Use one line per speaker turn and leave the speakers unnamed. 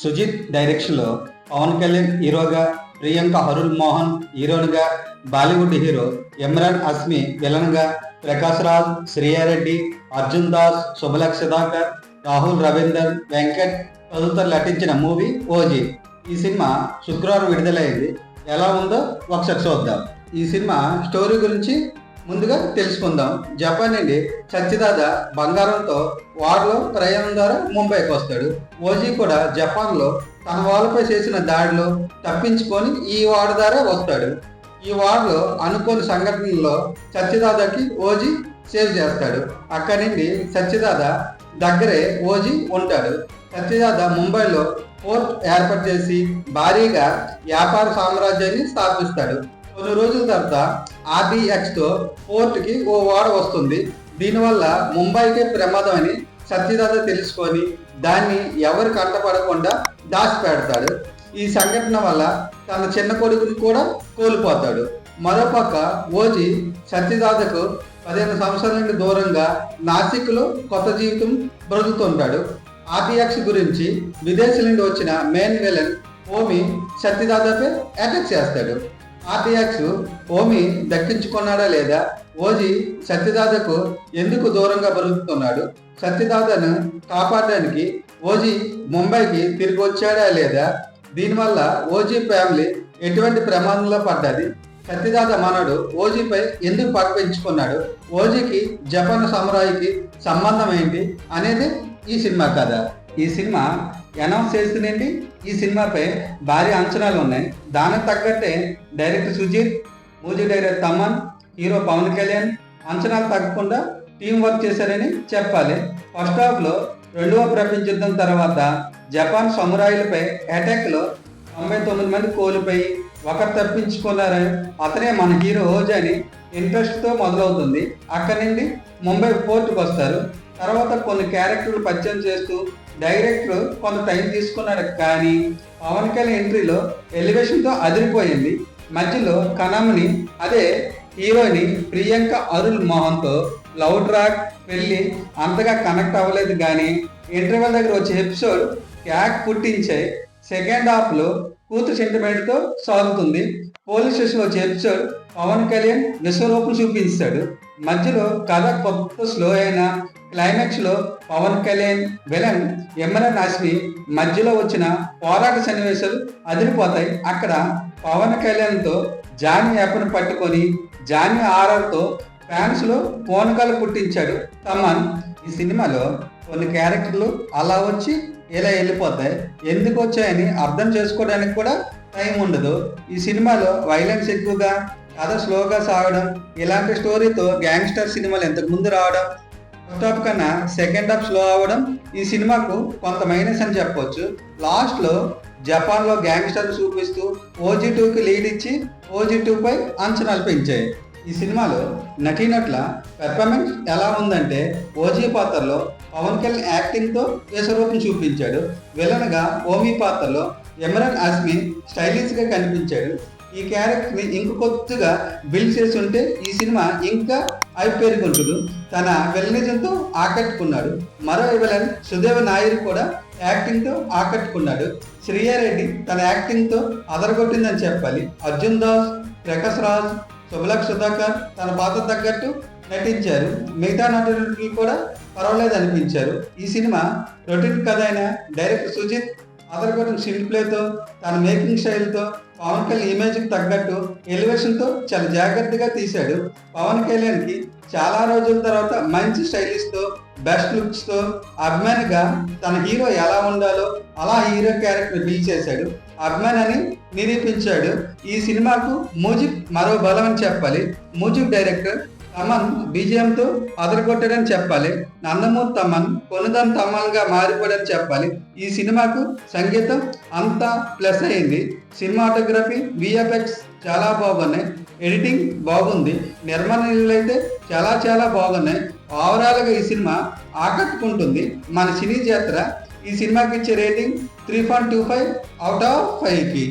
సుజిత్ డైరెక్షన్లో పవన్ కళ్యాణ్ హీరోగా, ప్రియాంక అరుల్ మోహన్ హీరోయిన్గా, బాలీవుడ్ హీరో ఇమ్రాన్ హస్మి విలన్గా, ప్రకాష్ రాజ్, శ్రీయారెడ్డి, అర్జున్ దాస్, శుభలక్ సుధాకర్, రాహుల్ రవీందర్, వెంకట్ తదితరులు నటించిన మూవీ ఓజీ. ఈ సినిమా శుక్రవారం విడుదలైంది. ఎలా ఉందో ఒకసారి చూద్దాం. ఈ సినిమా స్టోరీ గురించి ముందుగా తెలుసుకుందాం. జపాన్ నుండి సత్యదాద బంగారంతో వాడలో ప్రయాణం ద్వారా ముంబైకి వస్తాడు. ఓజీ కూడా జపాన్లో తన వాళ్ళపై చేసిన దాడిలో తప్పించుకొని ఈ వాడ ద్వారా వస్తాడు. ఈ వాడలో అనుకోని సంఘటనల్లో సత్యదాదకి ఓజీ సేవ్ చేస్తాడు. అక్కడి నుండి సత్యదాద దగ్గరే ఓజీ ఉంటాడు. సత్యదాద ముంబైలో పోర్ట్ ఏర్పాటు చేసి భారీగా వ్యాపార సామ్రాజ్యాన్ని స్థాపిస్తాడు. కొన్ని రోజుల తర్వాత ఆర్డీఎక్స్తో పోర్టుకి ఓ వాడ వస్తుంది. దీనివల్ల ముంబైకే ప్రమాదం అని సత్యదాద తెలుసుకొని దాన్ని ఎవరు కంటపడకుండా దాచిపెడతాడు. ఈ సంఘటన వల్ల తన చిన్న కొడుకుని కూడా కోల్పోతాడు. మరోపక్క ఓజీ సత్యదాదకు 15 సంవత్సరాల నుండి దూరంగా నాసిక్లో కొత్త జీవితం బ్రతుకుతుంటాడు. ఆర్డీఎక్స్ గురించి విదేశీ నుండి వచ్చిన మెయిన్ విలన్ ఓమి సత్యదాదపై అటాక్ చేస్తాడు. ఆర్డీఎక్స్ ఓమి దక్కించుకున్నాడా లేదా, ఓజీ సత్యదాదకు ఎందుకు దూరంగా బ్రతుకుతున్నాడు, సత్యదాదను కాపాడడానికి ఓజీ ముంబైకి తిరిగి వచ్చాడా లేదా, దీనివల్ల ఓజీ ఫ్యామిలీ ఎటువంటి ప్రమాదంలో పడ్డది, సత్యదాద మనడు ఓజీపై ఎందుకు పగ పెంచుకున్నాడు, ఓజీకి జపాన్ సమురాయికి సంబంధం ఏంటి అనేది ఈ సినిమా కథ. ఈ సినిమా అనౌన్స్ చేస్తుందండి. ఈ సినిమాపై భారీ అంచనాలు ఉన్నాయి. దానికి తగ్గట్టే director Sujith, music director Thaman, hero Pawan Kalyan అంచనాలు తగ్గకుండా టీం వర్క్ చేశారని చెప్పాలి. ఫస్ట్ హాఫ్లో 2వ ప్రపంచ యుద్ధం తర్వాత జపాన్ సమురాయిలపై అటాక్లో 99 మంది కోల్పోయి ఒకరు తప్పించుకున్నారని అతనే మన హీరో ఓజీ అని ఇంట్రెస్ట్తో మొదలవుతుంది. అక్కడి నుండి ముంబై పోర్టుకు వస్తారు. తర్వాత కొన్ని క్యారెక్టర్లు పరిచయం చేస్తూ డైరెక్టర్ కొంత టైం తీసుకున్నాడు. కానీ పవన్ కళ్యాణ్ ఎంట్రీలో ఎలివేషన్తో అదిరిపోయింది. మధ్యలో కనమ్ని అదే హీరోని ప్రియాంక అరుల్ మోహన్తో లవ్ ట్రాక్ వెళ్ళి అంతగా కనెక్ట్ అవ్వలేదు. కానీ ఇంటర్వెల్ దగ్గర వచ్చే ఎపిసోడ్ క్యాక్ పుట్టించే. సెకండ్ హాఫ్లో కూతురు సెంటిమెంట్తో సాగుతుంది. పోలీస్ స్టేషన్ వచ్చే ఎపిసోడ్ పవన్ కళ్యాణ్ విశ్వరూపం చూపించాడు. మధ్యలో కథ కొత్త స్లో అయిన క్లైమాక్స్లో పవన్ కళ్యాణ్ విలన్ ఇమ్రాన్ హస్మి మధ్యలో వచ్చిన పోరాట సన్నివేశాలు అదిరిపోతాయి. అక్కడ పవన్ కళ్యాణ్తో జానీ యాప్ను పట్టుకొని జానీ ఆర్ఆర్తో ఫ్యాన్స్లో పూనకాలు పుట్టించాడు తమన్. ఈ సినిమాలో కొన్ని క్యారెక్టర్లు అలా వచ్చి ఇలా వెళ్ళిపోతాయి. ఎందుకు వచ్చాయని అర్థం చేసుకోవడానికి కూడా టైం ఉండదు. ఈ సినిమాలో వైలెన్స్ ఎక్కువగా, కథ స్లోగా సాగడం, ఇలాంటి స్టోరీతో గ్యాంగ్స్టర్ సినిమాలు ఇంతకు ముందు రావడం, ఫస్ట్ హాఫ్ కన్నా సెకండ్ హాఫ్ స్లో అవ్వడం ఈ సినిమాకు కొంత మైనస్ అని చెప్పొచ్చు. లాస్ట్లో జపాన్లో గ్యాంగ్స్టర్ చూపిస్తూ ఓజీ 2కి లీడ్ ఇచ్చి ఓజీ 2పై అంచనాలు పెంచాయి. ఈ సినిమాలో నటీనటుల పెర్ఫార్మెన్స్ ఎలా ఉందంటే, ఓజీ పాత్రలో పవన్ కళ్యాణ్ యాక్టింగ్తో విశ్వరూపం చూపించాడు. విలన్గా ఓమి పాత్రలో ఇమ్రాన్ హస్మి స్టైలిష్గా కనిపించాడు. ఈ క్యారెక్టర్ని ఇంక కొద్దిగా బిల్డ్ చేసి ఉంటే ఈ సినిమా ఇంకా పెరుగుంటుంది. తన విలనిజంతో ఆకట్టుకున్నాడు. మరో విలన్ సుదేవ్ నాయర్ కూడా యాక్టింగ్తో ఆకట్టుకున్నాడు. శ్రీయారెడ్డి తన యాక్టింగ్తో అదరగొట్టిందని చెప్పాలి. అర్జున్ దాస్, ప్రకాష్ రాజ్, శుభలక్ సుధాకర్ తన పాత్ర తగ్గట్టు నటించారు. మిగతా నటులు కూడా పర్వాలేదు అనిపించారు. ఈ సినిమా రొటీన్ కథ అయిన డైరెక్టర్ సుజిత్ అదరగొట్టిన స్క్రీన్ ప్లేతో, తన మేకింగ్ స్టైల్తో, పవన్ కళ్యాణ్ ఇమేజ్కి తగ్గట్టు ఎలివేషన్తో చాలా జాగ్రత్తగా తీశాడు. పవన్ కళ్యాణ్కి చాలా రోజుల తర్వాత మంచి స్టైలిష్తో, బెస్ట్ లుక్స్తో అభిమానిగా తన హీరో ఎలా ఉండాలో అలా హీరో క్యారెక్టర్ బిల్డ్ చేశాడు. అభిమాని అని నిరూపించాడు. ఈ సినిమాకు మ్యూజిక్ మరో బలం అని చెప్పాలి. మ్యూజిక్ డైరెక్టర్ తమన్ బీజిఎంతో అదరగొట్టాడని చెప్పాలి. నందమూరి తమన్ కొనుదన్ తమన్గా మారిపోయాడని చెప్పాలి. ఈ సినిమాకు సంగీతం అంతా ప్లస్ అయింది. సినిమాటోగ్రఫీ, విఎఫ్ఎక్స్ చాలా బాగున్నాయి. ఎడిటింగ్ బాగుంది. నిర్మాణాలు అయితే చాలా బాగున్నాయి. ఓవరాల్గా ఈ సినిమా ఆకట్టుకుంటుంది. మన సినీ జాతర ఈ సినిమాకి ఇచ్చే రేటింగ్ 3.25 out of 5కి.